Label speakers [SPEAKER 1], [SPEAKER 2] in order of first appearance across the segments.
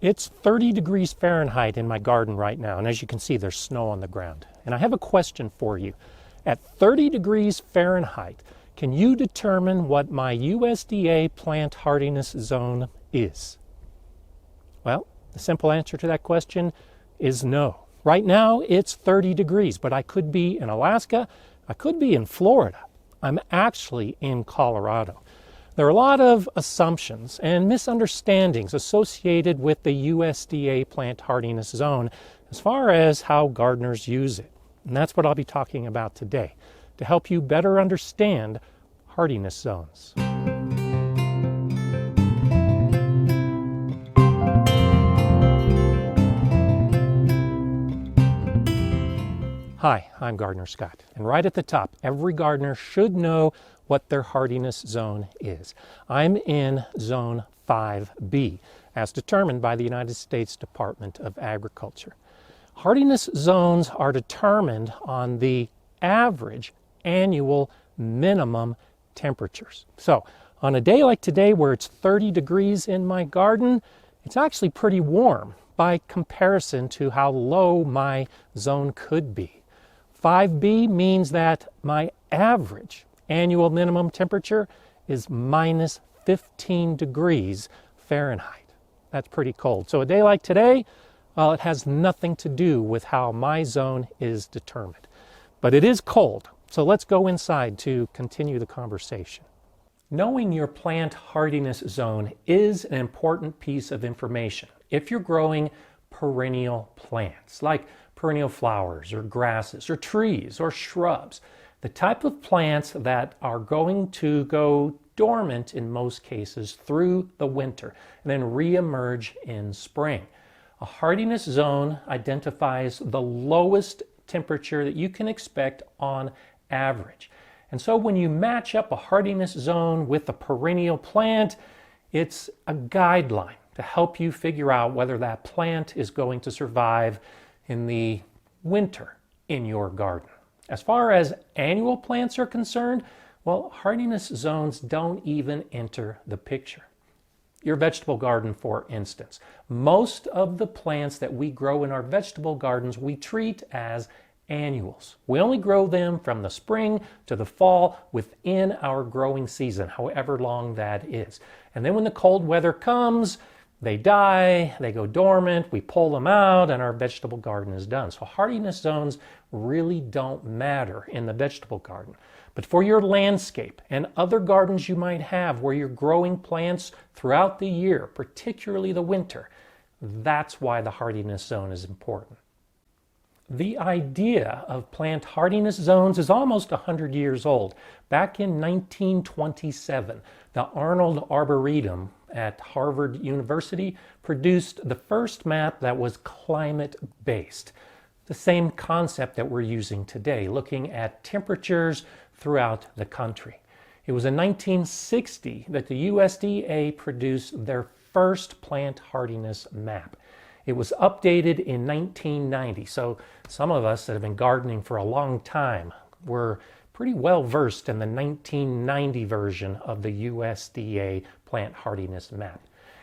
[SPEAKER 1] It's 30 degrees Fahrenheit in my garden right now, and as you can see, there's snow on the ground. And I have a question for you. At 30 degrees Fahrenheit, can you determine what my USDA Plant Hardiness Zone is? Well, the simple answer to that question is no. Right now, it's 30 degrees, but I could be in Alaska, I could be in Florida. I'm actually in Colorado. There are a lot of assumptions and misunderstandings associated with the USDA Plant Hardiness Zone as far as how gardeners use it. And that's what I'll be talking about today to help you better understand hardiness zones. Hi, I'm Gardener Scott, and right at the top, every gardener should know what their hardiness zone is. I'm in Zone 5B, as determined by the United States Department of Agriculture. Hardiness zones are determined on the average annual minimum temperatures. So, on a day like today where it's 30 degrees in my garden, it's actually pretty warm by comparison to how low my zone could be. 5B means that my average annual minimum temperature is minus 15 degrees Fahrenheit. That's pretty cold. So a day like today, well, it has nothing to do with how my zone is determined. But it is cold, so let's go inside to continue the conversation. Knowing your plant hardiness zone is an important piece of information if you're growing perennial plants, like perennial flowers or grasses or trees or shrubs, the type of plants that are going to go dormant in most cases through the winter and then reemerge in spring. A hardiness zone identifies the lowest temperature that you can expect on average. And so when you match up a hardiness zone with a perennial plant, it's a guideline to help you figure out whether that plant is going to survive in the winter in your garden. As far as annual plants are concerned, well, hardiness zones don't even enter the picture. Your vegetable garden, for instance. Most of the plants that we grow in our vegetable gardens we treat as annuals. We only grow them from the spring to the fall within our growing season, however long that is. And then when the cold weather comes, they die, they go dormant, we pull them out, and our vegetable garden is done. So hardiness zones really don't matter in the vegetable garden. But for your landscape and other gardens you might have where you're growing plants throughout the year, particularly the winter, that's why the hardiness zone is important. The idea of plant hardiness zones is almost 100 years old. Back in 1927, the Arnold Arboretum at Harvard University produced the first map that was climate-based. The same concept that we're using today, looking at temperatures throughout the country. It was in 1960 that the USDA produced their first plant hardiness map. It was updated in 1990, so some of us that have been gardening for a long time were pretty well versed in the 1990 version of the USDA plant hardiness map.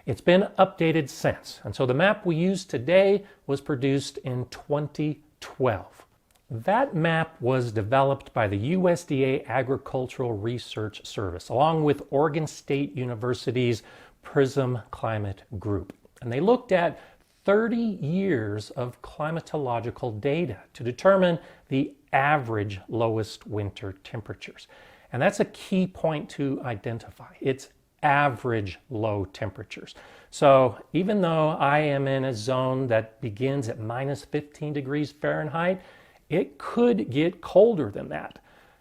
[SPEAKER 1] It's been updated since, and so the map we use today was produced in 2012. That map was developed by the USDA Agricultural Research Service, along with Oregon State University's PRISM Climate Group. And they looked at 30 years of climatological data to determine the average lowest winter temperatures. And that's a key point to identify. It's average low temperatures. So even though I am in a zone that begins at minus 15 degrees Fahrenheit, it could get colder than that.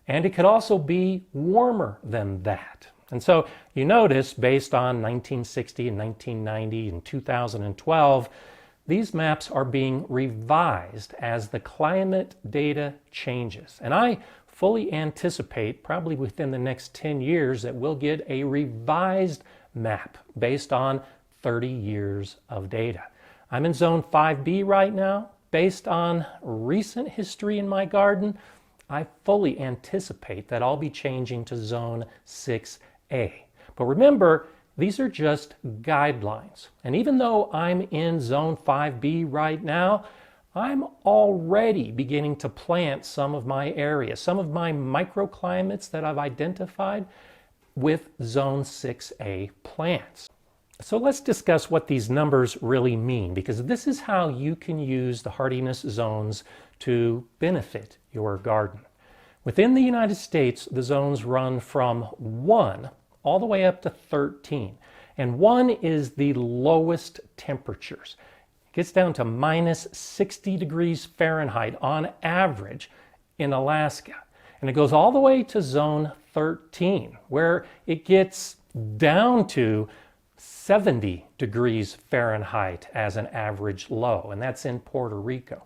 [SPEAKER 1] And it could also be warmer than that. And so you notice, based on 1960 and 1990 and 2012, these maps are being revised as the climate data changes. And I fully anticipate, probably within the next 10 years, that we'll get a revised map based on 30 years of data. I'm in Zone 5B right now. Based on recent history in my garden, I fully anticipate that I'll be changing to Zone 6A. But remember, These are just guidelines. And even though I'm in Zone 5B right now, I'm already beginning to plant some of my areas, some of my microclimates that I've identified with Zone 6A plants. So let's discuss what these numbers really mean, because this is how you can use the hardiness zones to benefit your garden. Within the United States, the zones run from 1 all the way up to 13. And 1 is the lowest temperatures. It gets down to minus 60 degrees Fahrenheit on average in Alaska. And it goes all the way to zone 13, where it gets down to 70 degrees Fahrenheit as an average low, and that's in Puerto Rico.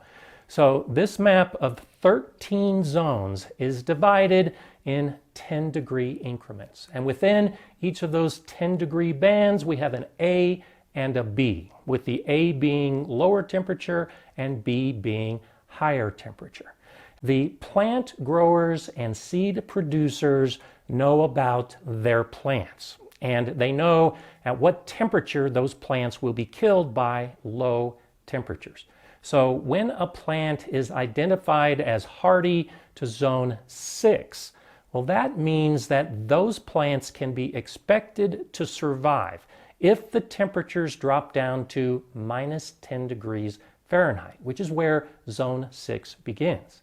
[SPEAKER 1] So this map of 13 zones is divided in 10-degree increments. And within each of those 10-degree bands, we have an A and a B, with the A being lower temperature and B being higher temperature. The plant growers and seed producers know about their plants, and they know at what temperature those plants will be killed by low temperatures. So when a plant is identified as hardy to zone 6, well, that means that those plants can be expected to survive if the temperatures drop down to minus 10 degrees Fahrenheit, which is where zone 6 begins.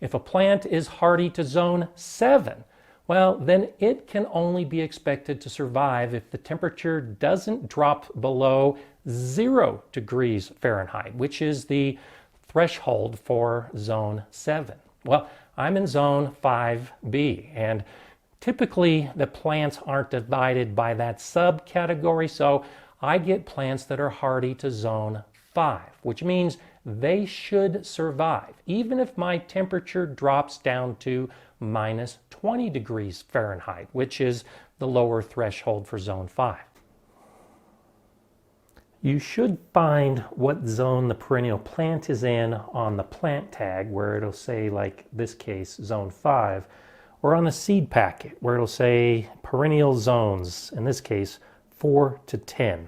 [SPEAKER 1] If a plant is hardy to zone 7, well, then it can only be expected to survive if the temperature doesn't drop below 0 degrees Fahrenheit, which is the threshold for zone 7. Well, I'm in zone 5B, and typically the plants aren't divided by that subcategory, so I get plants that are hardy to zone 5, which means they should survive, even if my temperature drops down to minus 20 degrees Fahrenheit, which is the lower threshold for zone 5. You should find what zone the perennial plant is in on the plant tag, where it'll say, like this case, zone 5, or on the seed packet, where it'll say perennial zones, in this case, 4 to 10.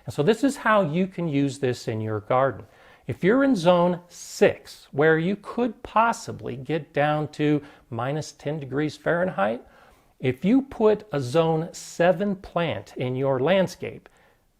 [SPEAKER 1] And so this is how you can use this in your garden. If you're in zone 6, where you could possibly get down to minus 10 degrees Fahrenheit, if you put a zone 7 plant in your landscape,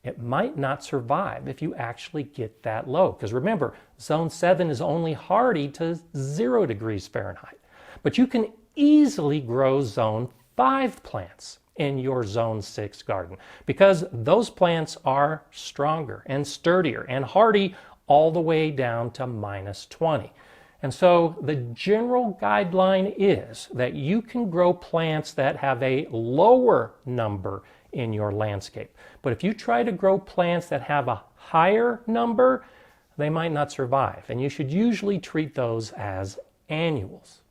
[SPEAKER 1] it might not survive if you actually get that low. Because remember, zone 7 is only hardy to 0 degrees Fahrenheit. But you can easily grow zone 5 plants in your zone 6 garden, because those plants are stronger and sturdier and hardy all the way down to minus 20. And so the general guideline is that you can grow plants that have a lower number in your landscape. But if you try to grow plants that have a higher number, they might not survive. And you should usually treat those as annuals.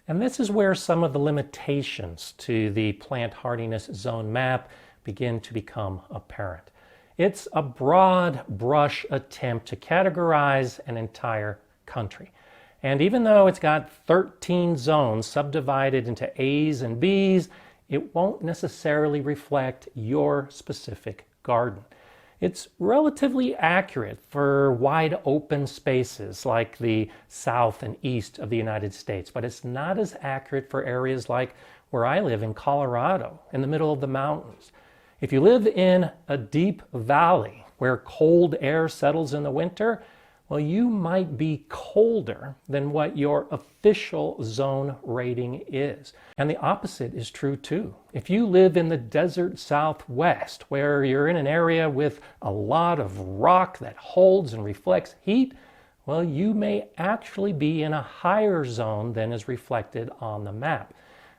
[SPEAKER 1] And this is where some of the limitations to the plant hardiness zone map begin to become apparent. It's a broad brush attempt to categorize an entire country. And even though it's got 13 zones subdivided into A's and B's, it won't necessarily reflect your specific garden. It's relatively accurate for wide open spaces like the south and east of the United States, but it's not as accurate for areas like where I live in Colorado, in the middle of the mountains. If you live in a deep valley where cold air settles in the winter, well, you might be colder than what your official zone rating is. And the opposite is true too. If you live in the desert Southwest, where you're in an area with a lot of rock that holds and reflects heat, well, you may actually be in a higher zone than is reflected on the map.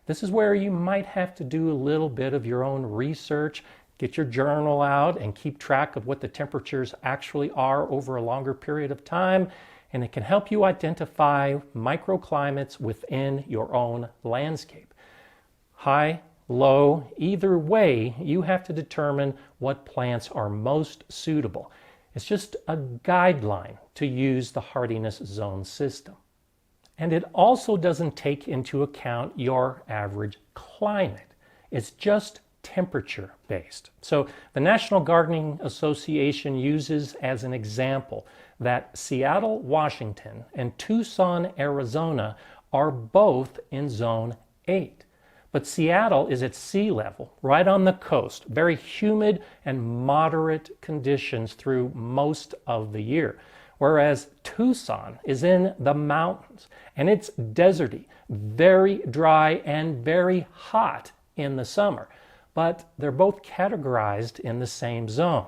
[SPEAKER 1] This is where you might have to do a little bit of your own research, get your journal out and keep track of what the temperatures actually are over a longer period of time, and it can help you identify microclimates within your own landscape. High, low, either way, you have to determine what plants are most suitable. It's just a guideline to use the hardiness zone system. And it also doesn't take into account your average climate. It's just temperature based. So the National Gardening Association uses as an example that Seattle, Washington and Tucson, Arizona are both in zone 8. But Seattle is at sea level, right on the coast, very humid and moderate conditions through most of the year. Whereas Tucson is in the mountains and it's deserty, very dry and very hot in the summer. But they're both categorized in the same zone.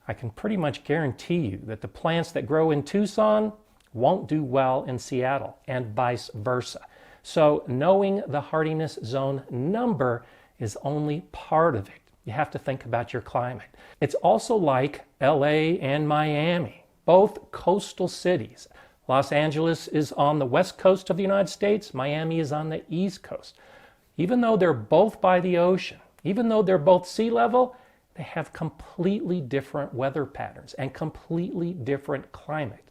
[SPEAKER 1] I can pretty much guarantee you that the plants that grow in Tucson won't do well in Seattle and vice versa. So knowing the hardiness zone number is only part of it. You have to think about your climate. It's also like LA and Miami, both coastal cities. Los Angeles is on the west coast of the United States, Miami is on the east coast. Even though they're both by the ocean, even though they're both sea level, they have completely different weather patterns and completely different climate.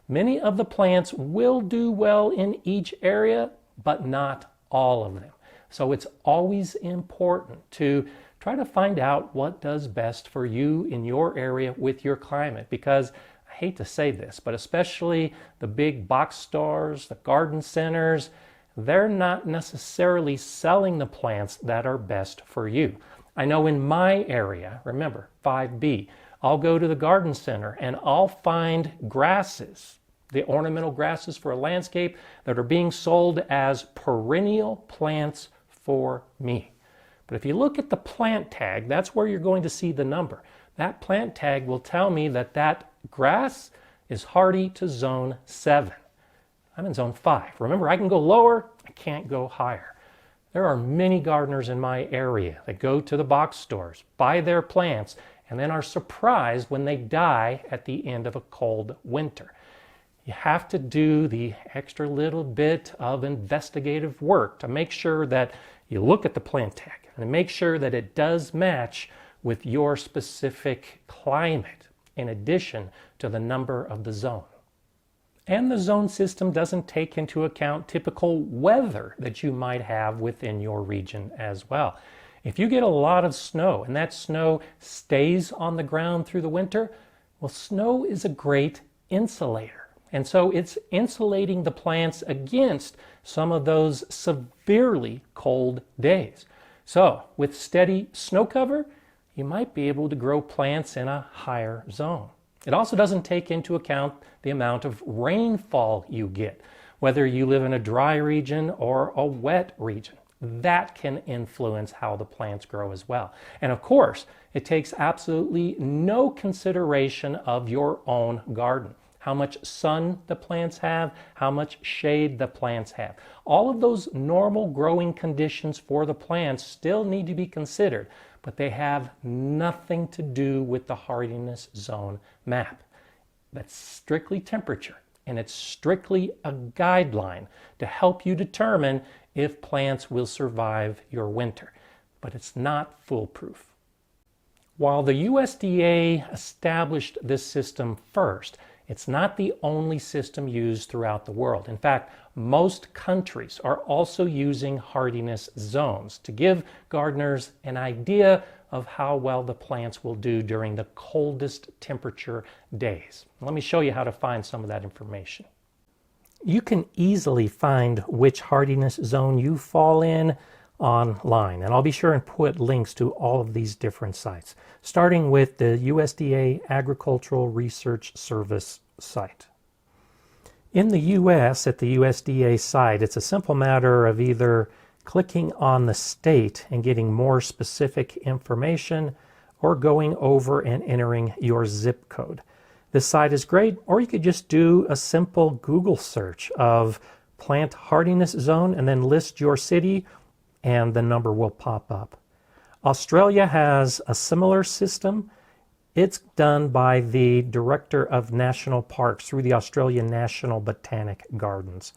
[SPEAKER 1] Many of the plants will do well in each area, but not all of them. So it's always important to try to find out what does best for you in your area with your climate, because I hate to say this, but especially the big box stores, the garden centers, they're not necessarily selling the plants that are best for you. I know in my area, remember 5B, I'll go to the garden center and I'll find grasses, the ornamental grasses for a landscape that are being sold as perennial plants for me. But if you look at the plant tag, that's where you're going to see the number. That plant tag will tell me that that grass is hardy to zone 7. I'm in zone 5. Remember, I can go lower, I can't go higher. There are many gardeners in my area that go to the box stores, buy their plants, and then are surprised when they die at the end of a cold winter. You have to do the extra little bit of investigative work to make sure that you look at the plant tag and make sure that it does match with your specific climate, in addition to the number of the zone. And the zone system doesn't take into account typical weather that you might have within your region as well. If you get a lot of snow and that snow stays on the ground through the winter, well, snow is a great insulator. And so it's insulating the plants against some of those severely cold days. So with steady snow cover, you might be able to grow plants in a higher zone. It also doesn't take into account the amount of rainfall you get, whether you live in a dry region or a wet region. That can influence how the plants grow as well. And of course, it takes absolutely no consideration of your own garden. How much sun the plants have, how much shade the plants have. All of those normal growing conditions for the plants still need to be considered, but they have nothing to do with the hardiness zone map. That's strictly temperature, and it's strictly a guideline to help you determine if plants will survive your winter, but it's not foolproof. While the USDA established this system first, it's not the only system used throughout the world. In fact, most countries are also using hardiness zones to give gardeners an idea of how well the plants will do during the coldest temperature days. Let me show you how to find some of that information. You can easily find which hardiness zone you fall in online, and I'll be sure and put links to all of these different sites, starting with the USDA Agricultural Research Service site. In the US, at the USDA site, it's a simple matter of either clicking on the state and getting more specific information, or going over and entering your zip code. This site is great, or you could just do a simple Google search of Plant Hardiness Zone and then list your city, and the number will pop up. Australia has a similar system. It's done by the Director of National Parks through the Australian National Botanic Gardens.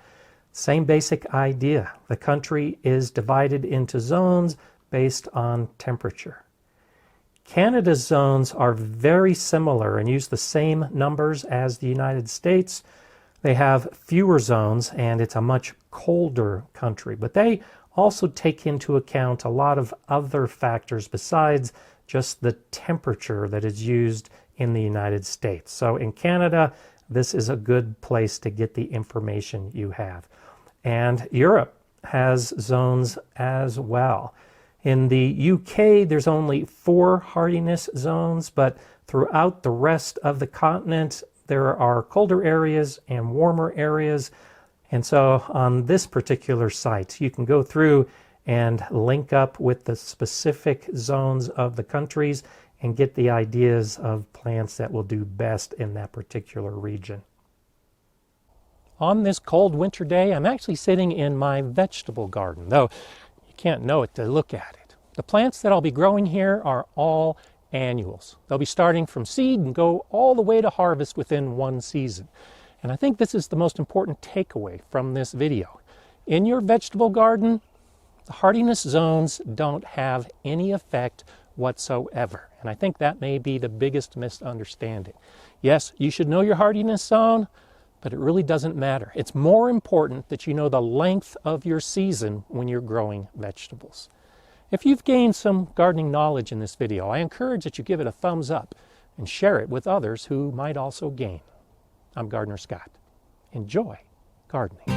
[SPEAKER 1] Same basic idea. The country is divided into zones based on temperature. Canada's zones are very similar and use the same numbers as the United States. They have fewer zones and it's a much colder country, but they also take into account a lot of other factors besides just the temperature that is used in the United States. So in Canada, this is a good place to get the information you have. And Europe has zones as well. In the UK, there's only 4 hardiness zones, but throughout the rest of the continent, there are colder areas and warmer areas. And so on this particular site, you can go through and link up with the specific zones of the countries and get the ideas of plants that will do best in that particular region. On this cold winter day, I'm actually sitting in my vegetable garden, though you can't know it to look at it. The plants that I'll be growing here are all annuals. They'll be starting from seed and go all the way to harvest within one season. And I think this is the most important takeaway from this video. In your vegetable garden, the hardiness zones don't have any effect whatsoever. And I think that may be the biggest misunderstanding. Yes, you should know your hardiness zone, but it really doesn't matter. It's more important that you know the length of your season when you're growing vegetables. If you've gained some gardening knowledge in this video, I encourage that you give it a thumbs up and share it with others who might also gain. I'm Gardener Scott. Enjoy gardening.